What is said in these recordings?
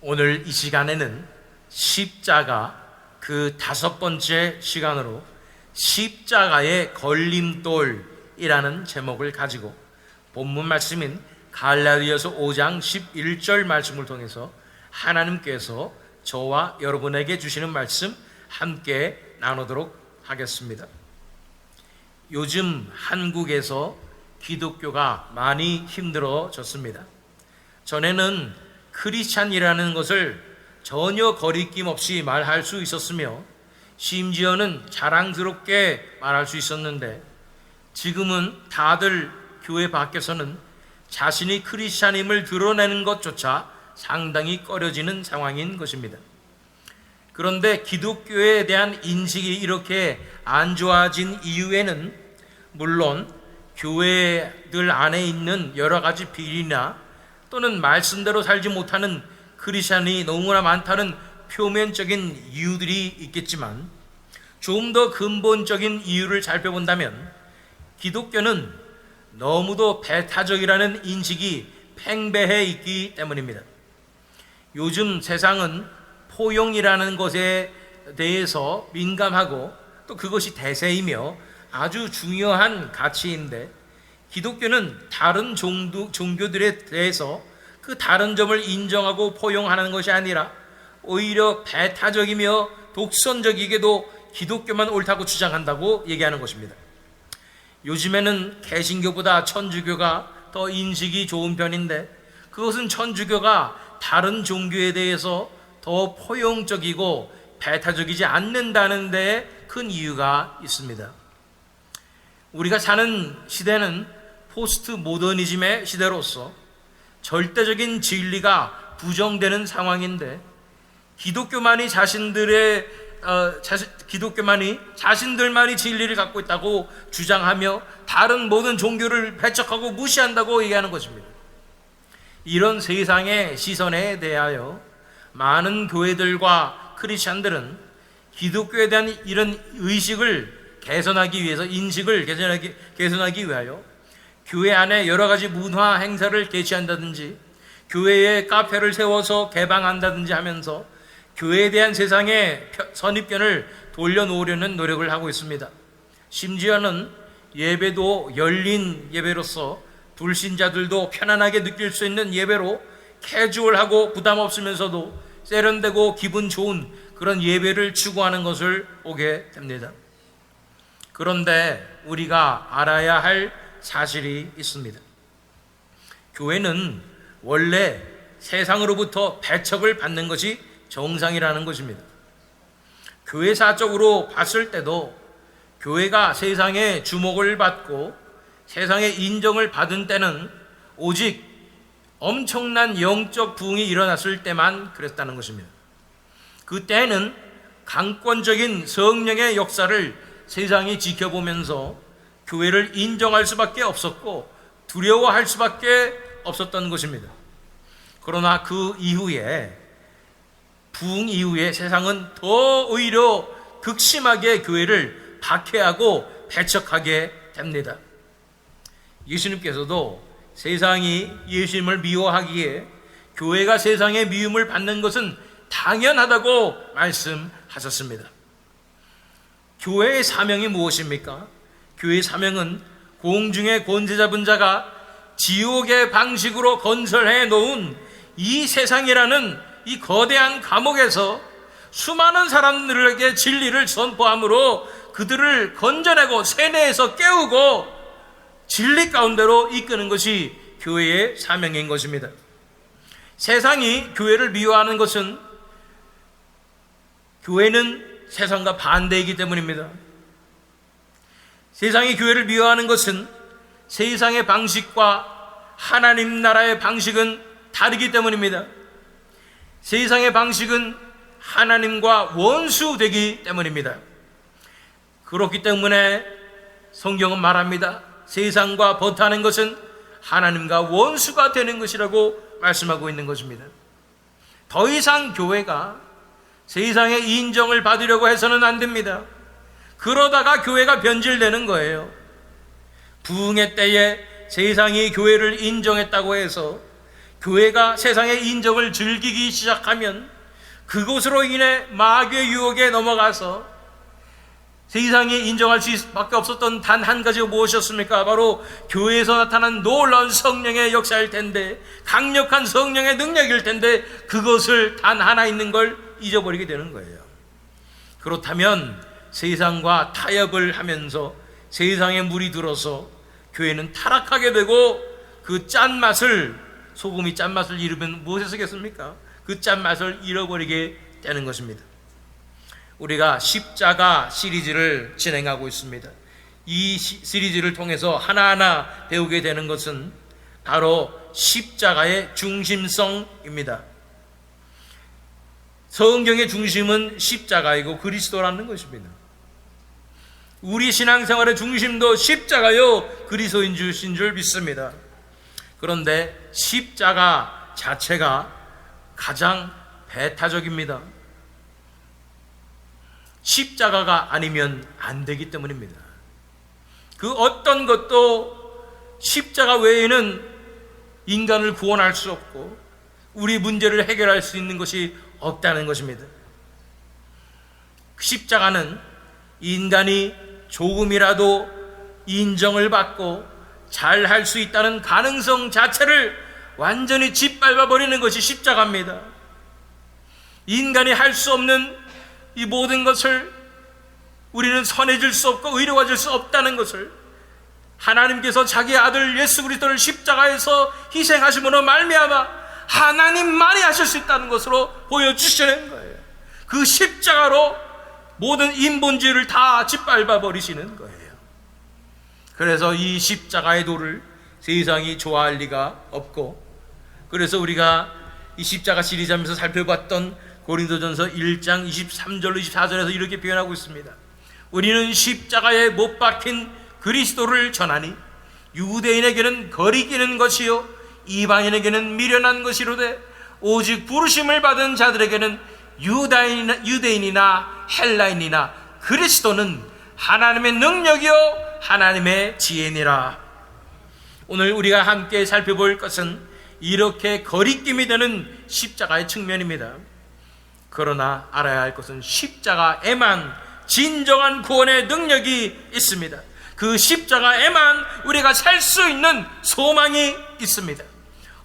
오늘 이 시간에는 십자가 그 5번째 시간으로 십자가의 걸림돌이라는 제목을 가지고 본문 말씀인 갈라디아서 5장 11절 말씀을 통해서 하나님께서 저와 여러분에게 주시는 말씀 함께 나누도록 하겠습니다. 요즘 한국에서 기독교가 많이 힘들어졌습니다. 전에는 크리스찬이라는 것을 전혀 거리낌 없이 말할 수 있었으며 심지어는 자랑스럽게 말할 수 있었는데, 지금은 다들 교회 밖에서는 자신이 크리스찬임을 드러내는 것조차 상당히 꺼려지는 상황인 것입니다. 그런데 기독교에 대한 인식이 이렇게 안 좋아진 이유에는 물론 교회들 안에 있는 여러 가지 비리나 또는 말씀대로 살지 못하는 크리스찬이 너무나 많다는 표면적인 이유들이 있겠지만, 좀 더 근본적인 이유를 살펴본다면 기독교는 너무도 배타적이라는 인식이 팽배해 있기 때문입니다. 요즘 세상은 포용이라는 것에 대해서 민감하고 또 그것이 대세이며 아주 중요한 가치인데, 기독교는 다른 종교들에 대해서 그 다른 점을 인정하고 포용하는 것이 아니라 오히려 배타적이며 독선적이게도 기독교만 옳다고 주장한다고 얘기하는 것입니다. 요즘에는 개신교보다 천주교가 더 인식이 좋은 편인데, 그것은 천주교가 다른 종교에 대해서 더 포용적이고 배타적이지 않는다는 데에 큰 이유가 있습니다. 우리가 사는 시대는 포스트 모더니즘의 시대로서 절대적인 진리가 부정되는 상황인데, 기독교만이 자신들만이 진리를 갖고 있다고 주장하며 다른 모든 종교를 배척하고 무시한다고 얘기하는 것입니다. 이런 세상의 시선에 대하여 많은 교회들과 크리스찬들은 기독교에 대한 이런 의식을 개선하기 위해서, 인식을 개선하기 위하여 교회 안에 여러 가지 문화 행사를 개최한다든지 교회에 카페를 세워서 개방한다든지 하면서 교회에 대한 세상의 선입견을 돌려놓으려는 노력을 하고 있습니다. 심지어는 예배도 열린 예배로서 불신자들도 편안하게 느낄 수 있는 예배로 캐주얼하고 부담 없으면서도 세련되고 기분 좋은 그런 예배를 추구하는 것을 보게 됩니다. 그런데 우리가 알아야 할 사실이 있습니다. 교회는 원래 세상으로부터 배척을 받는 것이 정상이라는 것입니다. 교회사적으로 봤을 때도 교회가 세상의 주목을 받고 세상의 인정을 받은 때는 오직 엄청난 영적 부흥이 일어났을 때만 그랬다는 것입니다. 그때는 강권적인 성령의 역사를 세상이 지켜보면서 교회를 인정할 수밖에 없었고 두려워할 수밖에 없었던 것입니다. 그러나 그 이후에, 부흥 이후에 세상은 더 오히려 극심하게 교회를 박해하고 배척하게 됩니다. 예수님께서도 세상이 예수님을 미워하기에 교회가 세상의 미움을 받는 것은 당연하다고 말씀하셨습니다. 교회의 사명이 무엇입니까? 교회의 사명은 공중의 권세 잡은 자가 지옥의 방식으로 건설해 놓은 이 세상이라는 이 거대한 감옥에서 수많은 사람들에게 진리를 선포함으로 그들을 건져내고 세뇌에서 깨우고 진리 가운데로 이끄는 것이 교회의 사명인 것입니다. 세상이 교회를 미워하는 것은 교회는 세상과 반대이기 때문입니다. 세상이 교회를 미워하는 것은 세상의 방식과 하나님 나라의 방식은 다르기 때문입니다. 세상의 방식은 하나님과 원수되기 때문입니다. 그렇기 때문에 성경은 말합니다. 세상과 버타는 것은 하나님과 원수가 되는 것이라고 말씀하고 있는 것입니다. 더 이상 교회가 세상의 인정을 받으려고 해서는 안 됩니다. 그러다가 교회가 변질되는 거예요. 부흥의 때에 세상이 교회를 인정했다고 해서 교회가 세상의 인정을 즐기기 시작하면 그것으로 인해 마귀의 유혹에 넘어가서 세상이 인정할 수밖에 없었던 단 한 가지가 무엇이었습니까? 바로 교회에서 나타난 놀라운 성령의 역사일 텐데, 강력한 성령의 능력일 텐데, 그것을 단 하나 있는 걸 잊어버리게 되는 거예요. 그렇다면 세상과 타협을 하면서 세상에 물이 들어서 교회는 타락하게 되고, 그 짠맛을, 소금이 짠맛을 잃으면 무엇에 쓰겠습니까? 그 짠맛을 잃어버리게 되는 것입니다. 우리가 십자가 시리즈를 진행하고 있습니다. 이 시리즈를 통해서 하나하나 배우게 되는 것은 바로 십자가의 중심성입니다. 성경의 중심은 십자가이고 그리스도라는 것입니다. 우리 신앙생활의 중심도 십자가요 그리스도인 줄 믿습니다. 그런데 십자가 자체가 가장 배타적입니다. 십자가가 아니면 안 되기 때문입니다. 그 어떤 것도 십자가 외에는 인간을 구원할 수 없고 우리 문제를 해결할 수 있는 것이 없다는 것입니다. 십자가는 인간이 조금이라도 인정을 받고 잘할 수 있다는 가능성 자체를 완전히 짓밟아버리는 것이 십자가입니다. 인간이 할 수 없는 이 모든 것을 우리는 선해질 수 없고 의로워질 수 없다는 것을 하나님께서 자기 아들 예수 그리스도를 십자가에서 희생하심으로 말미암아 하나님만이 하실 수 있다는 것으로 보여주시는 거예요. 그 십자가로 모든 인본주의를 다 짓밟아 버리시는 거예요. 그래서 이 십자가의 도를 세상이 좋아할 리가 없고, 그래서 우리가 이 십자가 시리즈하면서 살펴봤던 고린도전서 1장 23절로 24절에서 이렇게 표현하고 있습니다. 우리는 십자가에 못 박힌 그리스도를 전하니 유대인에게는 거리끼는 것이요 이방인에게는 미련한 것이로되 오직 부르심을 받은 자들에게는 유대인이나 헬라인이나 그리스도는 하나님의 능력이요 하나님의 지혜니라. 오늘 우리가 함께 살펴볼 것은 이렇게 거리낌이 되는 십자가의 측면입니다. 그러나 알아야 할 것은 십자가에만 진정한 구원의 능력이 있습니다. 그 십자가에만 우리가 살 수 있는 소망이 있습니다.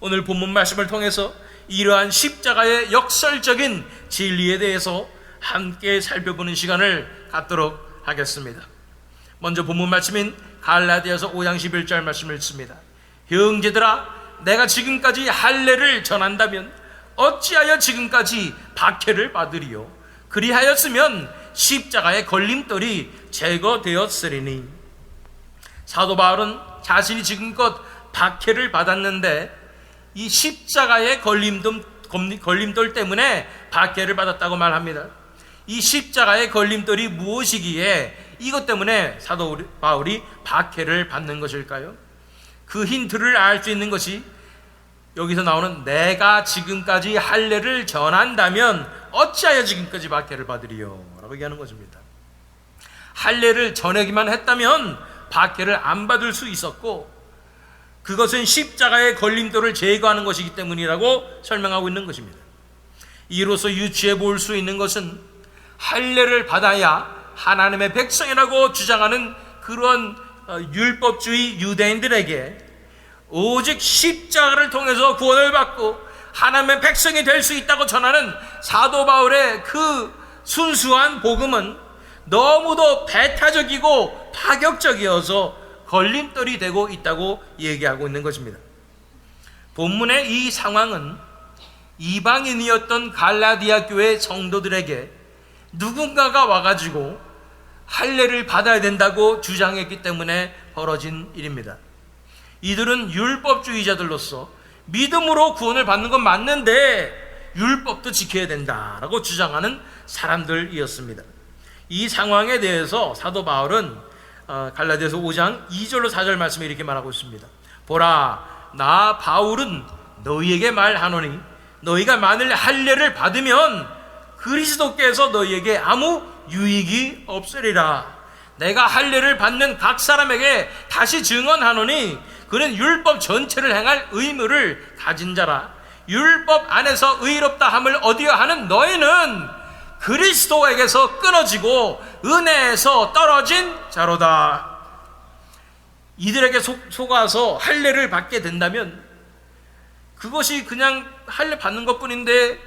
오늘 본문 말씀을 통해서 이러한 십자가의 역설적인 진리에 대해서 함께 살펴보는 시간을 갖도록 하겠습니다. 먼저 본문 말씀인 갈라디아서 5장 11절 말씀을 읽습니다. 형제들아, 내가 지금까지 할례를 전한다면 어찌하여 지금까지 박해를 받으리요? 그리하였으면 십자가의 걸림돌이 제거되었으리니. 사도 바울은 자신이 지금껏 박해를 받았는데 이 십자가의 걸림돌 때문에 박해를 받았다고 말합니다. 이 십자가의 걸림돌이 무엇이기에 이것 때문에 사도 바울이 박해를 받는 것일까요? 그 힌트를 알 수 있는 것이 여기서 나오는 내가 지금까지 할례를 전한다면 어찌하여 지금까지 박해를 받으리요? 라고 얘기하는 것입니다. 할례를 전하기만 했다면 박해를 안 받을 수 있었고 그것은 십자가의 걸림돌을 제거하는 것이기 때문이라고 설명하고 있는 것입니다. 이로써 유추해 볼 수 있는 것은 할례를 받아야 하나님의 백성이라고 주장하는 그런 율법주의 유대인들에게 오직 십자가를 통해서 구원을 받고 하나님의 백성이 될 수 있다고 전하는 사도 바울의 그 순수한 복음은 너무도 배타적이고 파격적이어서 걸림돌이 되고 있다고 얘기하고 있는 것입니다. 본문의 이 상황은 이방인이었던 갈라디아 교회 성도들에게 누군가가 와가지고 할례를 받아야 된다고 주장했기 때문에 벌어진 일입니다. 이들은 율법주의자들로서 믿음으로 구원을 받는 건 맞는데 율법도 지켜야 된다라고 주장하는 사람들이었습니다. 이 상황에 대해서 사도 바울은 갈라디아서 5장 2절로 4절 말씀에 이렇게 말하고 있습니다. 보라, 나 바울은 너희에게 말하노니 너희가 만일 할례를 받으면 그리스도께서 너희에게 아무 유익이 없으리라. 내가 할례를 받는 각 사람에게 다시 증언하노니 그는 율법 전체를 행할 의무를 가진 자라. 율법 안에서 의롭다 함을 얻으려 하는 너희는 그리스도에게서 끊어지고 은혜에서 떨어진 자로다. 이들에게 속아서 할례를 받게 된다면 그것이 그냥 할례 받는 것뿐인데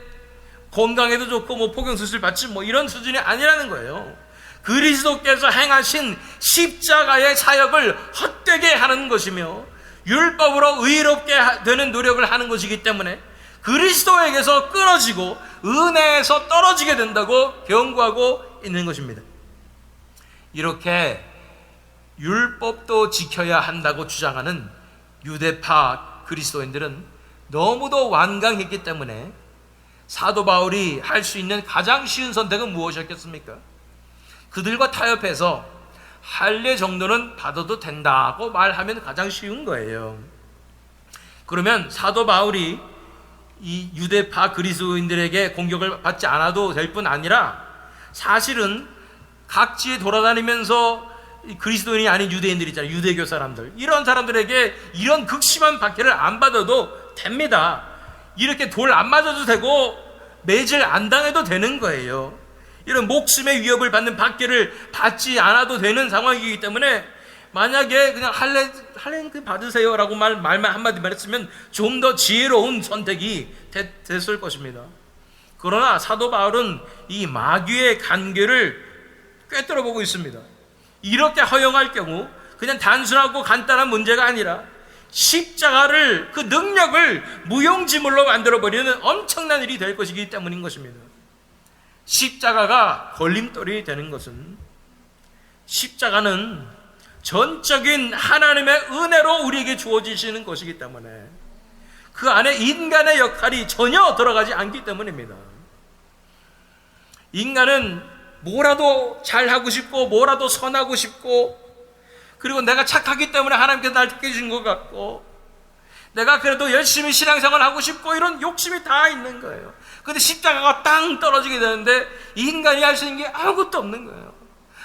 건강에도 좋고 뭐 포경수술 받지 뭐 이런 수준이 아니라는 거예요. 그리스도께서 행하신 십자가의 사역을 헛되게 하는 것이며 율법으로 의롭게 되는 노력을 하는 것이기 때문에 그리스도에게서 끊어지고 은혜에서 떨어지게 된다고 경고하고 있는 것입니다. 이렇게 율법도 지켜야 한다고 주장하는 유대파 그리스도인들은 너무도 완강했기 때문에 사도 바울이 할 수 있는 가장 쉬운 선택은 무엇이었겠습니까? 그들과 타협해서 할례 정도는 받아도 된다고 말하면 가장 쉬운 거예요. 그러면 사도 바울이 이 유대파 그리스도인들에게 공격을 받지 않아도 될 뿐 아니라 사실은 각지에 돌아다니면서 그리스도인이 아닌 유대인들 있잖아요. 유대교 사람들, 이런 사람들에게 이런 극심한 박해를 안 받아도 됩니다. 이렇게 돌 안 맞아도 되고 매질 안 당해도 되는 거예요. 이런 목숨의 위협을 받는 박해를 받지 않아도 되는 상황이기 때문에 만약에 그냥 할례 받으세요 라고 말만 한마디만 했으면 좀 더 지혜로운 선택이 됐을 것입니다. 그러나 사도 바울은 이 마귀의 간계를 꿰뚫어 보고 있습니다. 이렇게 허용할 경우 그냥 단순하고 간단한 문제가 아니라 십자가를, 그 능력을 무용지물로 만들어버리는 엄청난 일이 될 것이기 때문인 것입니다. 십자가가 걸림돌이 되는 것은 십자가는 전적인 하나님의 은혜로 우리에게 주어지시는 것이기 때문에 그 안에 인간의 역할이 전혀 들어가지 않기 때문입니다. 인간은 뭐라도 잘하고 싶고 뭐라도 선하고 싶고 그리고 내가 착하기 때문에 하나님께서 날 택해 주신 것 같고 내가 그래도 열심히 신앙생활 하고 싶고 이런 욕심이 다 있는 거예요. 그런데 십자가가 땅 떨어지게 되는데 인간이 할 수 있는 게 아무것도 없는 거예요.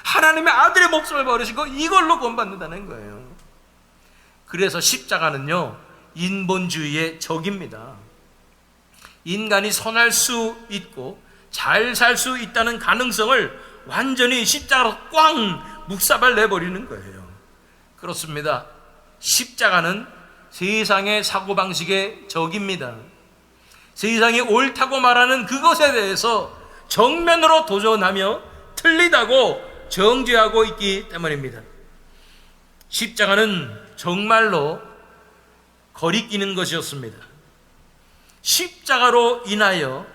하나님의 아들의 목숨을 버리시고 이걸로 구원받는다는 거예요. 그래서 십자가는요, 인본주의의 적입니다. 인간이 선할 수 있고 잘 살 수 있다는 가능성을 완전히 십자가로 꽝 묵사발 내버리는 거예요. 그렇습니다. 십자가는 세상의 사고방식의 적입니다. 세상이 옳다고 말하는 그것에 대해서 정면으로 도전하며 틀리다고 정죄하고 있기 때문입니다. 십자가는 정말로 거리끼는 것이었습니다. 십자가로 인하여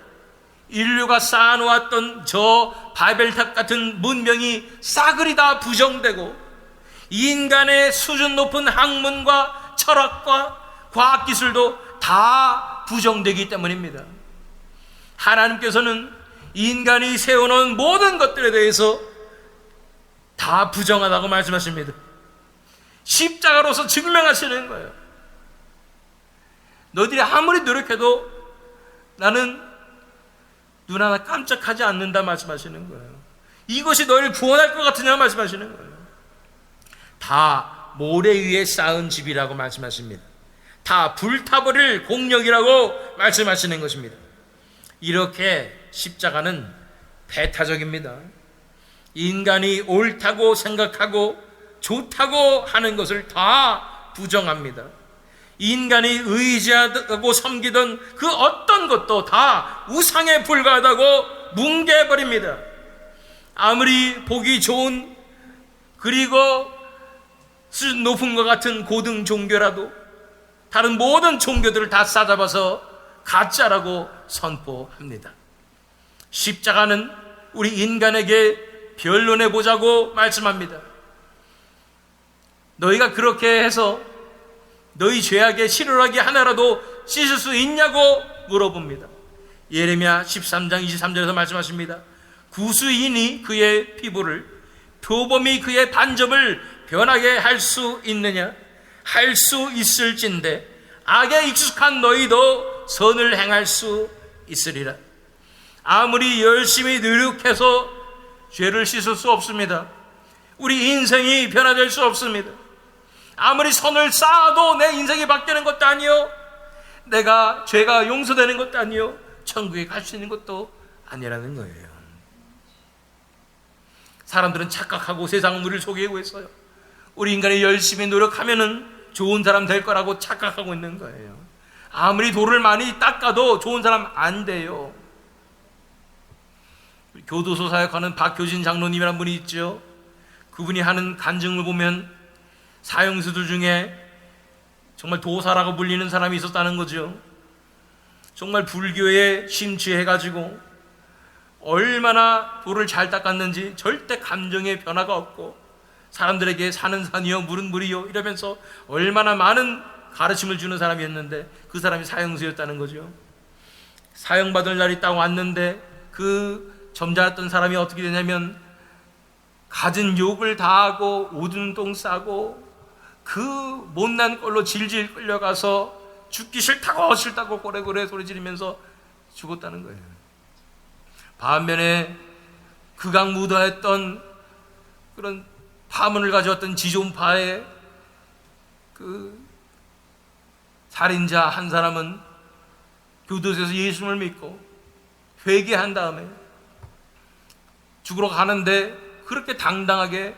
인류가 쌓아놓았던 저 바벨탑 같은 문명이 싸그리 다 부정되고 인간의 수준 높은 학문과 철학과 과학기술도 다 부정되기 때문입니다. 하나님께서는 인간이 세워놓은 모든 것들에 대해서 다 부정하다고 말씀하십니다. 십자가로서 증명하시는 거예요. 너희들이 아무리 노력해도 나는 눈 하나 깜짝하지 않는다 말씀하시는 거예요. 이것이 너희를 구원할 것 같으냐 말씀하시는 거예요. 다 모래 위에 쌓은 집이라고 말씀하십니다. 다 불타버릴 공력이라고 말씀하시는 것입니다. 이렇게 십자가는 배타적입니다. 인간이 옳다고 생각하고 좋다고 하는 것을 다 부정합니다. 인간이 의지하고 섬기던 그 어떤 것도 다 우상에 불과하다고 뭉개버립니다. 아무리 보기 좋은 그리고 수준 높은 것 같은 고등 종교라도 다른 모든 종교들을 다 싸잡아서 가짜라고 선포합니다. 십자가는 우리 인간에게 변론해보자고 말씀합니다. 너희가 그렇게 해서 너희 죄악의 실효라기 하나라도 씻을 수 있냐고 물어봅니다. 예레미야 13장 23절에서 말씀하십니다. 구수인이 그의 피부를, 표범이 그의 반점을 변하게 할 수 있느냐? 할 수 있을진데 악에 익숙한 너희도 선을 행할 수 있으리라. 아무리 열심히 노력해서 죄를 씻을 수 없습니다. 우리 인생이 변화될 수 없습니다. 아무리 선을 쌓아도 내 인생이 바뀌는 것도 아니요, 내가 죄가 용서되는 것도 아니요, 천국에 갈 수 있는 것도 아니라는 거예요. 사람들은 착각하고 세상은 우리를 속이고 있어요. 우리 인간이 열심히 노력하면은 좋은 사람 될 거라고 착각하고 있는 거예요. 아무리 돌을 많이 닦아도 좋은 사람 안 돼요. 교도소 사역하는 박효진 장로님이라는 분이 있죠. 그분이 하는 간증을 보면 사형수들 중에 정말 도사라고 불리는 사람이 있었다는 거죠. 정말 불교에 심취해가지고 얼마나 돌을 잘 닦았는지 절대 감정의 변화가 없고 사람들에게 산은 산이요 물은 물이요 이러면서 얼마나 많은 가르침을 주는 사람이었는데 그 사람이 사형수였다는 거죠. 사형받을 날이 딱 왔는데 그 점잖았던 사람이 어떻게 되냐면 갖은 욕을 다 하고 오줌 똥 싸고 그 못난 꼴로 질질 끌려가서 죽기 싫다고 고래고래 소리 지르면서 죽었다는 거예요. 반면에 극악무도했던 그런 파문을 가져왔던 지존파의 그 살인자 한 사람은 교도소에서 예수님을 믿고 회개한 다음에 죽으러 가는데 그렇게 당당하게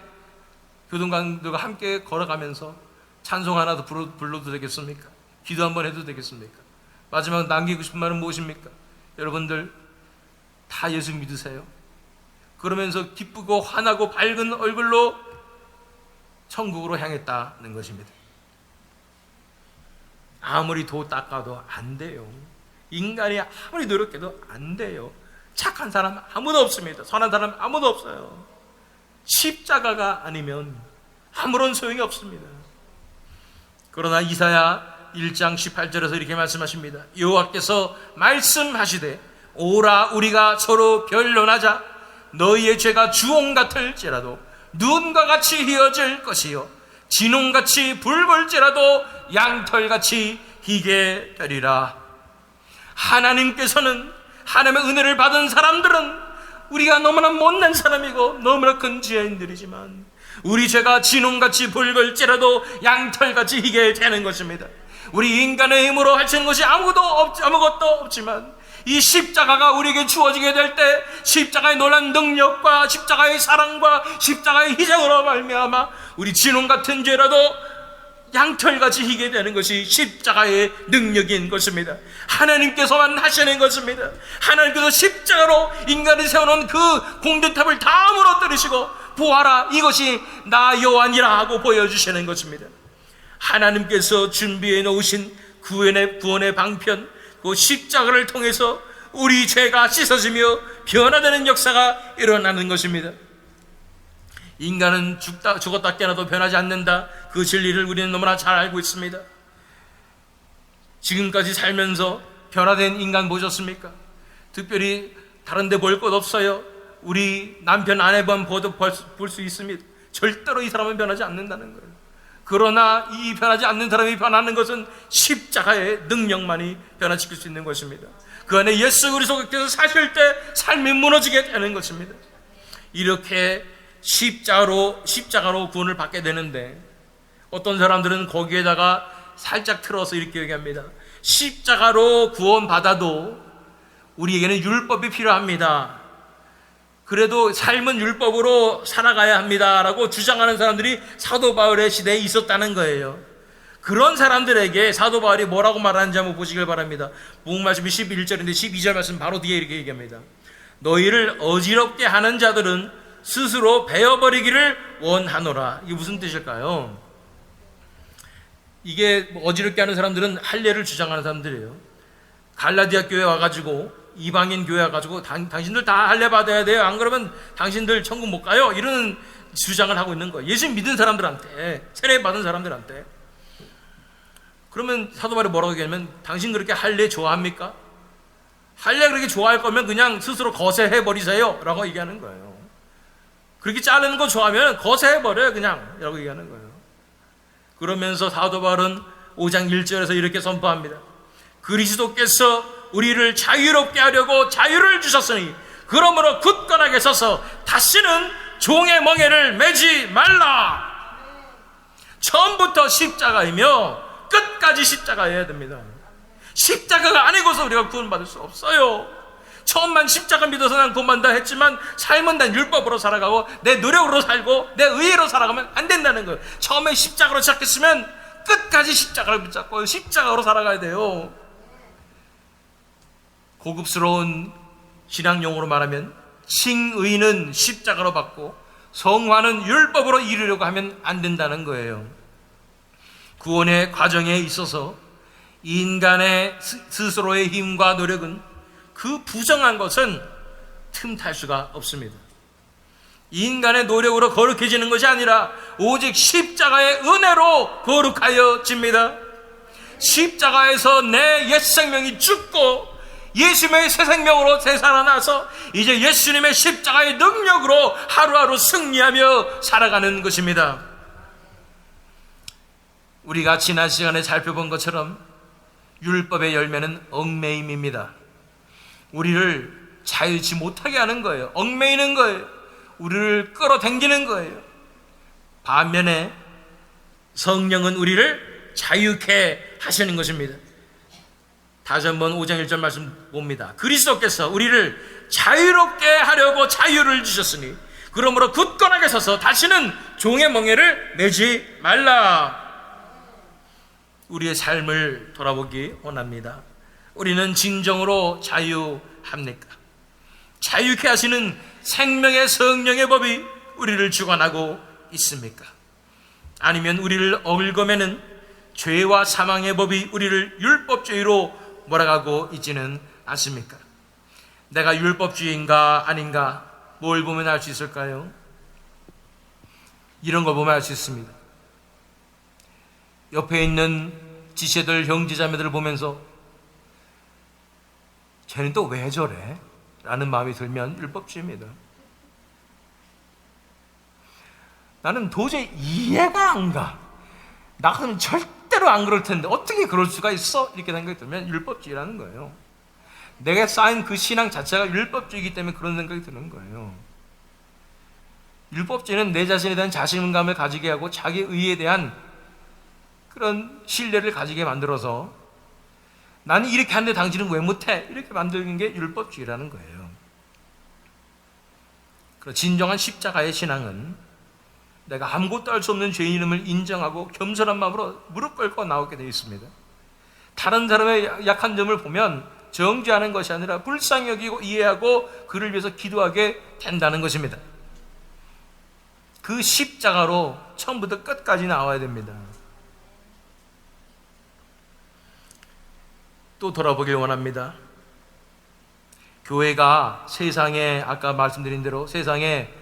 교동관들과 함께 걸어가면서 찬송 하나 더 불러도 되겠습니까? 기도 한번 해도 되겠습니까? 마지막 남기고 싶은 말은 무엇입니까? 여러분들 다 예수 믿으세요. 그러면서 기쁘고 환하고 밝은 얼굴로 천국으로 향했다는 것입니다. 아무리 도 닦아도 안 돼요. 인간이 아무리 노력해도 안 돼요. 착한 사람 아무도 없습니다. 선한 사람 아무도 없어요. 십자가가 아니면 아무런 소용이 없습니다. 그러나 이사야 1장 18절에서 이렇게 말씀하십니다. 여호와께서 말씀하시되 오라 우리가 서로 변론하자. 너희의 죄가 주홍 같을지라도 눈과 같이 희어질 것이요 진홍같이 붉을지라도 양털같이 희게 되리라. 하나님께서는 하나님의 은혜를 받은 사람들은 우리가 너무나 못난 사람이고 너무나 큰 죄인들이지만 우리 죄가 진홍같이 붉을지라도 양털같이 희게 되는 것입니다. 우리 인간의 힘으로 할 수 있는 것이 아무것도 없지만 이 십자가가 우리에게 주어지게 될 때 십자가의 놀란 능력과 십자가의 사랑과 십자가의 희생으로 말미암아 우리 진홍 같은 죄라도 양털같이 희게 되는 것이 십자가의 능력인 것입니다. 하나님께서만 하시는 것입니다. 하나님께서 십자가로 인간이 세워놓은 그 공든탑을 다 무너뜨리시고 보아라 이것이 나 여호와니라 하고 보여주시는 것입니다. 하나님께서 준비해 놓으신 구원의 방편, 그 십자가를 통해서 우리 죄가 씻어지며 변화되는 역사가 일어나는 것입니다. 인간은 죽었다 깨어나도 변하지 않는다. 그 진리를 우리는 너무나 잘 알고 있습니다. 지금까지 살면서 변화된 인간 보셨습니까? 특별히 다른 데 볼 것 없어요. 우리 남편 아내만 보도 볼 수 있습니다. 절대로 이 사람은 변하지 않는다는 거예요. 그러나 이 변하지 않는 사람이 변하는 것은 십자가의 능력만이 변화시킬 수 있는 것입니다. 그 안에 예수 그리스도께서 사실 때 삶이 무너지게 되는 것입니다. 이렇게 십자가로 구원을 받게 되는데 어떤 사람들은 거기에다가 살짝 틀어서 이렇게 얘기합니다. 십자가로 구원받아도 우리에게는 율법이 필요합니다. 그래도 삶은 율법으로 살아가야 합니다라고 주장하는 사람들이 사도 바울의 시대에 있었다는 거예요. 그런 사람들에게 사도 바울이 뭐라고 말하는지 한번 보시길 바랍니다. 복음말씀이 11절인데 12절 말씀 바로 뒤에 이렇게 얘기합니다. 너희를 어지럽게 하는 자들은 스스로 베어버리기를 원하노라. 이게 무슨 뜻일까요? 이게 어지럽게 하는 사람들은 할례를 주장하는 사람들이에요. 갈라디아 교회 와가지고 이방인 교회 와가지고 당신들 다 할례 받아야 돼요. 안 그러면 당신들 천국 못 가요. 이런 주장을 하고 있는 거예요. 예수 믿은 사람들한테, 세례 받은 사람들한테. 그러면 사도 바울이 뭐라고 얘기하냐면 당신 그렇게 할례 좋아합니까? 할례 그렇게 좋아할 거면 그냥 스스로 거세해 버리세요 라고 얘기하는 거예요. 그렇게 자르는 거 좋아하면 거세해 버려요 그냥 라고 얘기하는 거예요. 그러면서 사도 바울은 5장 1절에서 이렇게 선포합니다. 그리스도께서 우리를 자유롭게 하려고 자유를 주셨으니 그러므로 굳건하게 서서 다시는 종의 멍에를 매지 말라. 처음부터 십자가이며 끝까지 십자가여야 됩니다. 십자가가 아니고서 우리가 구원받을 수 없어요. 처음만 십자가 믿어서 난 구원받는다 했지만 삶은 난 율법으로 살아가고 내 노력으로 살고 내 의의로 살아가면 안 된다는 거예요. 처음에 십자가로 시작했으면 끝까지 십자가를 붙잡고 십자가로 살아가야 돼요. 고급스러운 신앙용어로 말하면 칭의는 십자가로 받고 성화는 율법으로 이루려고 하면 안 된다는 거예요. 구원의 과정에 있어서 인간의 스스로의 힘과 노력은 그 부정한 것은 틈탈 수가 없습니다. 인간의 노력으로 거룩해지는 것이 아니라 오직 십자가의 은혜로 거룩하여집니다. 십자가에서 내 옛 생명이 죽고 예수님의 새 생명으로 되살아나서 이제 예수님의 십자가의 능력으로 하루하루 승리하며 살아가는 것입니다. 우리가 지난 시간에 살펴본 것처럼 율법의 열매는 얽매임입니다. 우리를 자유치 못하게 하는 거예요. 얽매이는 거예요. 우리를 끌어당기는 거예요. 반면에 성령은 우리를 자유케 하시는 것입니다. 다시 한번 5장 1절 말씀 봅니다. 그리스도께서 우리를 자유롭게 하려고 자유를 주셨으니 그러므로 굳건하게 서서 다시는 종의 멍에를 매지 말라. 우리의 삶을 돌아보기 원합니다. 우리는 진정으로 자유합니까? 자유케 하시는 생명의 성령의 법이 우리를 주관하고 있습니까? 아니면 우리를 얽어매는 죄와 사망의 법이 우리를 율법주의로 몰아가고 있지는 않습니까? 내가 율법주의인가 아닌가 뭘 보면 알 수 있을까요? 이런 걸 보면 알 수 있습니다. 옆에 있는 지체들 형제자매들을 보면서 쟤는 또 왜 저래? 라는 마음이 들면 율법주의입니다. 나는 도저히 이해가 안 가. 나 같으면 절대로 안 그럴 텐데 어떻게 그럴 수가 있어? 이렇게 생각이 들면 율법주의라는 거예요. 내가 쌓인 그 신앙 자체가 율법주의이기 때문에 그런 생각이 드는 거예요. 율법주의는 내 자신에 대한 자신감을 가지게 하고 자기 의에 대한 그런 신뢰를 가지게 만들어서 나는 이렇게 하는데 당신은 왜 못해? 이렇게 만드는 게 율법주의라는 거예요. 진정한 십자가의 신앙은 내가 아무것도 할 수 없는 죄인임을 인정하고 겸손한 마음으로 무릎 꿇고 나오게 되어 있습니다. 다른 사람의 약한 점을 보면 정죄하는 것이 아니라 불쌍히 여기고 이해하고 그를 위해서 기도하게 된다는 것입니다. 그 십자가로 처음부터 끝까지 나와야 됩니다. 또 돌아보길 원합니다. 교회가 세상에 아까 말씀드린 대로 세상에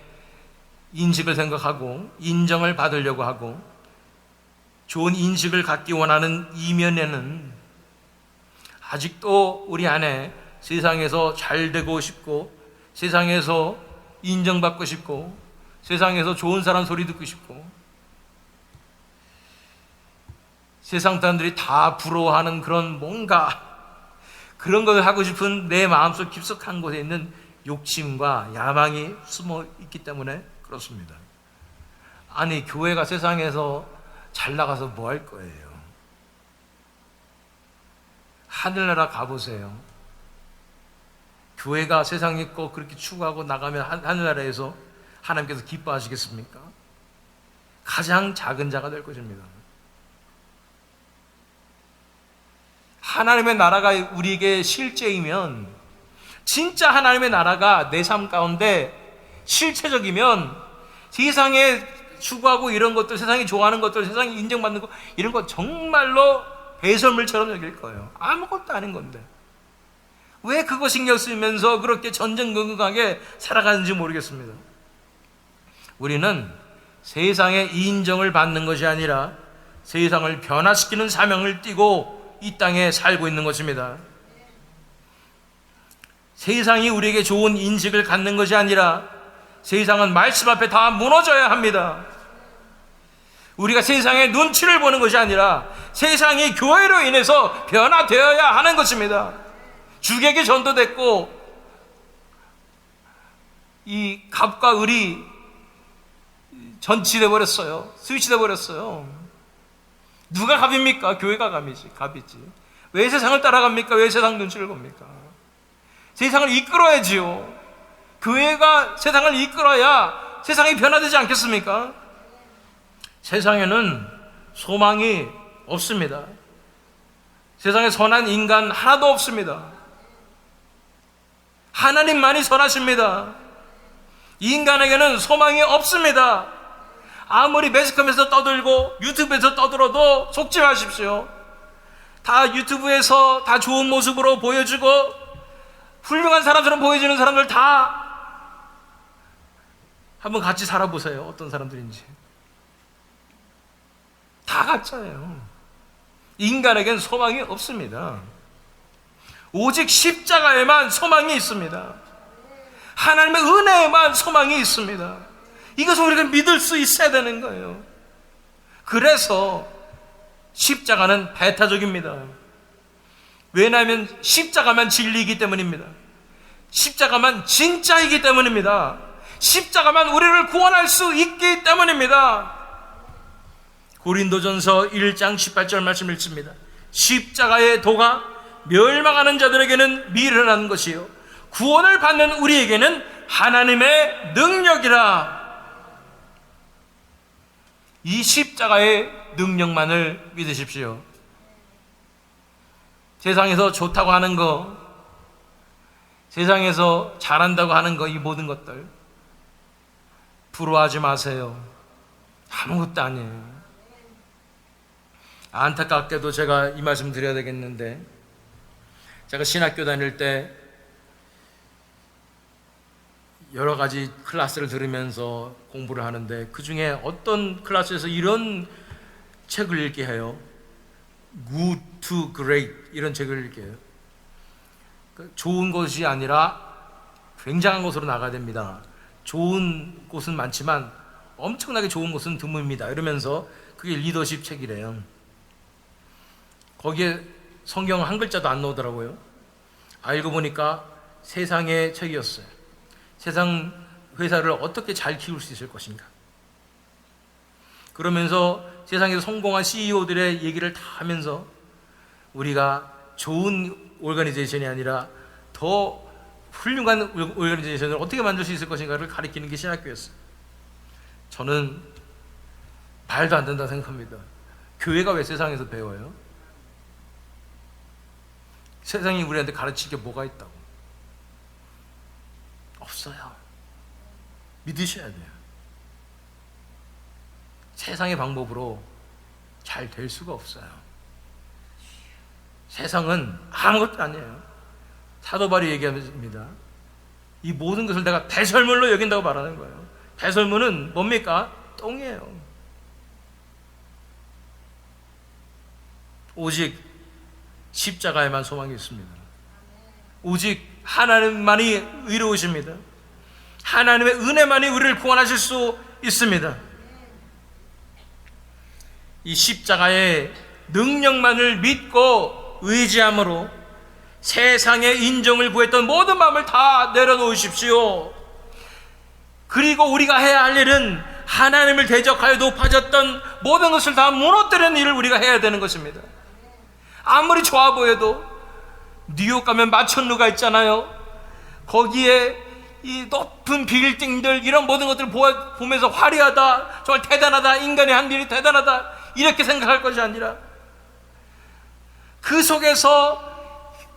인식을 생각하고 인정을 받으려고 하고 좋은 인식을 갖기 원하는 이면에는 아직도 우리 안에 세상에서 잘 되고 싶고 세상에서 인정받고 싶고 세상에서 좋은 사람 소리 듣고 싶고 세상 사람들이 다 부러워하는 그런 뭔가 그런 걸 하고 싶은 내 마음속 깊숙한 곳에 있는 욕심과 야망이 숨어 있기 때문에 그렇습니다. 아니 교회가 세상에서 잘 나가서 뭐 할 거예요? 하늘나라 가보세요. 교회가 세상에 거 그렇게 추구하고 나가면 하늘나라에서 하나님께서 기뻐하시겠습니까? 가장 작은 자가 될 것입니다. 하나님의 나라가 우리에게 실제이면 진짜 하나님의 나라가 내 삶 가운데 실체적이면 세상에 추구하고 이런 것들, 세상이 좋아하는 것들, 세상이 인정받는 것 이런 거 정말로 배설물처럼 여길 거예요. 아무것도 아닌 건데 왜 그거 신경 쓰면서 그렇게 전전긍긍하게 살아가는지 모르겠습니다. 우리는 세상의 인정을 받는 것이 아니라 세상을 변화시키는 사명을 띠고 이 땅에 살고 있는 것입니다. 세상이 우리에게 좋은 인식을 갖는 것이 아니라 세상은 말씀 앞에 다 무너져야 합니다. 우리가 세상의 눈치를 보는 것이 아니라 세상이 교회로 인해서 변화되어야 하는 것입니다. 주객이 전도됐고 이 갑과 을이 전치돼 버렸어요. 스위치돼 버렸어요. 누가 갑입니까? 교회가 갑이지. 왜 세상을 따라갑니까? 왜 세상 눈치를 봅니까? 세상을 이끌어야지요. 교회가 세상을 이끌어야 세상이 변화되지 않겠습니까? 세상에는 소망이 없습니다. 세상에 선한 인간 하나도 없습니다. 하나님만이 선하십니다. 인간에게는 소망이 없습니다. 아무리 매스컴에서 떠들고 유튜브에서 떠들어도 속지 마십시오. 다 유튜브에서 다 좋은 모습으로 보여주고 훌륭한 사람처럼 보여지는 사람들 다 한번 같이 살아보세요. 어떤 사람들인지. 다 가짜예요. 인간에겐 소망이 없습니다. 오직 십자가에만 소망이 있습니다. 하나님의 은혜에만 소망이 있습니다. 이것을 우리가 믿을 수 있어야 되는 거예요. 그래서 십자가는 배타적입니다. 왜냐하면 십자가만 진리이기 때문입니다. 십자가만 진짜이기 때문입니다. 십자가만 우리를 구원할 수 있기 때문입니다. 고린도전서 1장 18절 말씀 읽습니다. 십자가의 도가 멸망하는 자들에게는 미련한 것이요 구원을 받는 우리에게는 하나님의 능력이라. 이 십자가의 능력만을 믿으십시오. 세상에서 좋다고 하는 거, 세상에서 잘한다고 하는 거, 이 모든 것들 부러워하지 마세요. 아무것도 아니에요. 안타깝게도 제가 이 말씀 드려야 되겠는데, 제가 신학교 다닐 때 여러 가지 클래스를 들으면서 공부를 하는데, 그 중에 어떤 클래스에서 이런 책을 읽게 해요. Good to Great, 이런 책을 읽게 해요. 좋은 것이 아니라 굉장한 것으로 나가야 됩니다. 좋은 곳은 많지만 엄청나게 좋은 곳은 드뭅니다. 이러면서 그게 리더십 책이래요. 거기에 성경 한 글자도 안 나오더라고요. 알고 보니까 세상의 책이었어요. 세상 회사를 어떻게 잘 키울 수 있을 것인가. 그러면서 세상에서 성공한 CEO들의 얘기를 다 하면서 우리가 좋은 오르가니제이션이 아니라 더 훌륭한 오르가니제이션을 어떻게 만들 수 있을 것인가를 가리키는 게 신학교였어요. 저는 말도 안 된다고 생각합니다. 교회가 왜 세상에서 배워요? 세상이 우리한테 가르칠 게 뭐가 있다고? 없어요. 믿으셔야 돼요. 세상의 방법으로 잘 될 수가 없어요. 세상은 아무것도 아니에요. 사도 바울이 얘기합니다. 이 모든 것을 내가 배설물로 여긴다고 말하는 거예요. 배설물은 뭡니까? 똥이에요. 오직 십자가에만 소망이 있습니다. 오직 하나님만이 의로우십니다. 하나님의 은혜만이 우리를 구원하실 수 있습니다. 이 십자가의 능력만을 믿고 의지함으로 세상의 인정을 구했던 모든 마음을 다 내려놓으십시오. 그리고 우리가 해야 할 일은 하나님을 대적하여 높아졌던 모든 것을 다 무너뜨리는 일을 우리가 해야 되는 것입니다. 아무리 좋아 보여도 뉴욕 가면 마천루가 있잖아요. 거기에 이 높은 빌딩들 이런 모든 것들을 보면서 화려하다, 정말 대단하다, 인간이 한 일이 대단하다 이렇게 생각할 것이 아니라 그 속에서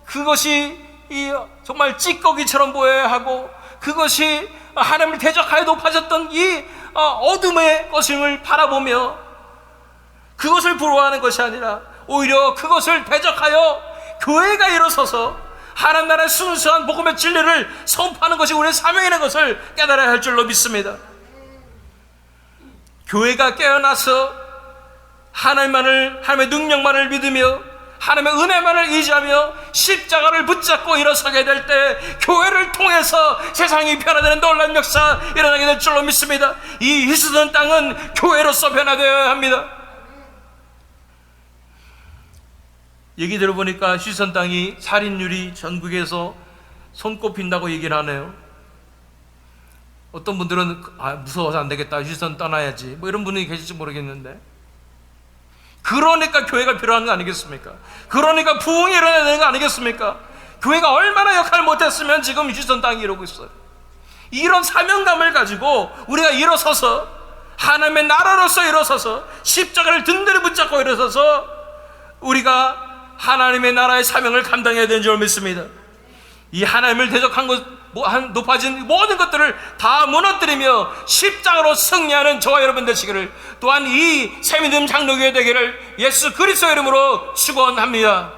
그것이 정말 찌꺼기처럼 보여야 하고 그것이 하나님을 대적하여 높아졌던 이 어둠의 것임을 바라보며 그것을 부러워하는 것이 아니라 오히려 그것을 대적하여 교회가 일어서서 하나님 나라의 순수한 복음의 진리를 선포하는 것이 우리의 사명이라는 것을 깨달아야 할 줄로 믿습니다. 교회가 깨어나서 하나님의 능력만을 믿으며 하나님의 은혜만을 의지하며 십자가를 붙잡고 일어서게 될 때 교회를 통해서 세상이 변화되는 놀라운 역사 일어나게 될 줄로 믿습니다. 이 히스돈 땅은 교회로서 변화되어야 합니다. 얘기 들어보니까 휴전 땅이 살인율이 전국에서 손꼽힌다고 얘기를 하네요. 어떤 분들은 무서워서 안 되겠다, 휴전 떠나야지, 뭐 이런 분이 계실지 모르겠는데, 그러니까 교회가 필요한 거 아니겠습니까? 그러니까 부흥이 일어나야 되는 거 아니겠습니까? 교회가 얼마나 역할을 못했으면 지금 휴전 땅이 이러고 있어요. 이런 사명감을 가지고 우리가 일어서서 하나님의 나라로서 일어서서 십자가를 든든히 붙잡고 일어서서 우리가 하나님의 나라의 사명을 감당해야 되는 줄 믿습니다. 이 하나님을 대적한 것, 높아진 모든 것들을 다 무너뜨리며 십자가로 승리하는 저와 여러분 되시기를, 또한 이 새믿음 장로교회 되기를 예수 그리스도의 이름으로 축원합니다.